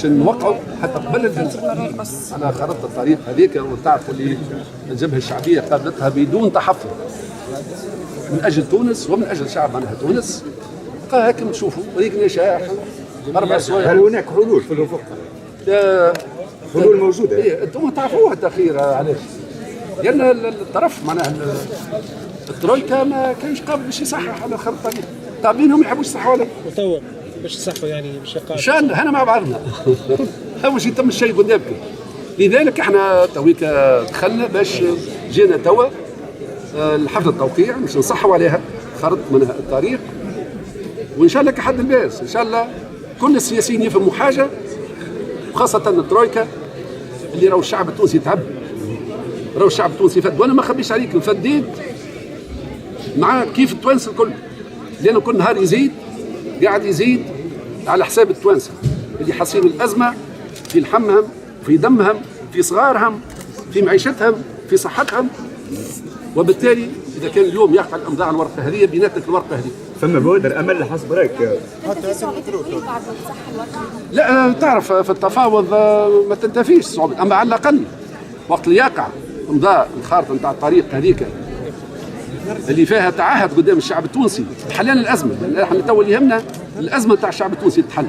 باش نوقعوا حتى قبل الجلسه على خريطه الطريق هذيك، وتعرفوا اللي الجبهه الشعبيه قابلتها بدون تحفظ من اجل تونس ومن اجل شعب معناها تونس. هاك نشوفوا ريقنا شاح 4 سوايع. هل هناك حلول في الافق؟ حلول موجوده؟ إيه انتم تعرفوها التاخير علاش؟ لان الطرف معناها الترويكا ما كانش قابل باش يصحح على خريطه الطريق، طابينهم ما يحبوش يصححوا عليه. وتوا باش يصحوا يعني باش يقال شان احنا مع بعضنا باش يتم الشيء قدامكم. لذلك احنا تويكا دخلنا باش جينا توا الحفل التوقيع باش نصحوا عليها خريطه منها الطريق، وان شاء الله كحد الباس ان شاء الله كل السياسيين يفهموا حاجه، وخاصه الترويكا اللي راهو الشعب التونسي تعب، راهو الشعب التونسي فد، وانا ما خبيش عليكم فديت مع كيف التوانسه الكل، لانه كل نهار يزيد قاعد يزيد على حساب التوانسه اللي حاسين الازمه في لحمهم، في دمهم، في صغارهم، في معيشتهم، في صحتهم. وبالتالي اذا كان اليوم يقع الامضاء على الورقه هذه بيناتك الورقه هذه. فما بوادر امل حسب رايك؟ لا تعرف في التفاوض ما تنتفيش صعوبة، اما على الاقل وقت اللي يقع امضاء الخارطه نتاع الطريق هذيك اللي فيها تعهد قدام الشعب التونسي بحلال الازمه، لان احنا تو اللي يهمنا الازمه نتاع الشعب التونسي تتحل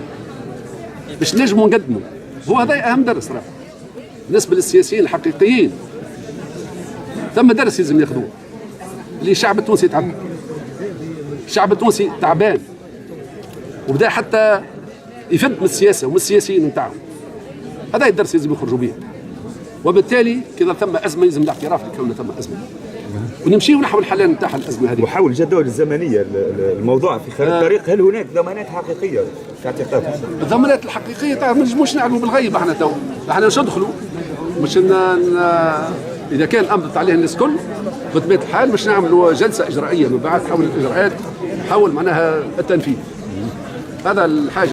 باش نجموا نقدموا. هو هذا اهم درس راه بالنسبه للسياسيين الحقيقيين، ثم درس لازم ياخذوه اللي الشعب التونسي تعب، الشعب التونسي تعبان وبدا حتى يفد من السياسه ومن السياسيين نتاعهم. هذا الدرس لازم يخرجوا به، وبالتالي كذا ثم ازمه يلزم الاعتراف بكون ثم ازمه ونمشي نحو الحل نتاع الازمه هذه. وحول الجدول الزمنيه الموضوع في خارطه الطريق، هل هناك ضمانات حقيقيه في اعتقادك؟ الضمانات الحقيقيه تعرف ما نجموش نعلموا بالغيب احنا تو، احنا مش ندخلوا مش اذا كان امضت عليه الناس كل بطبيعه الحال باش نعملوا جلسه اجرائيه من بعد حول الاجراءات حول معناها التنفيذ. هذا الحاجه.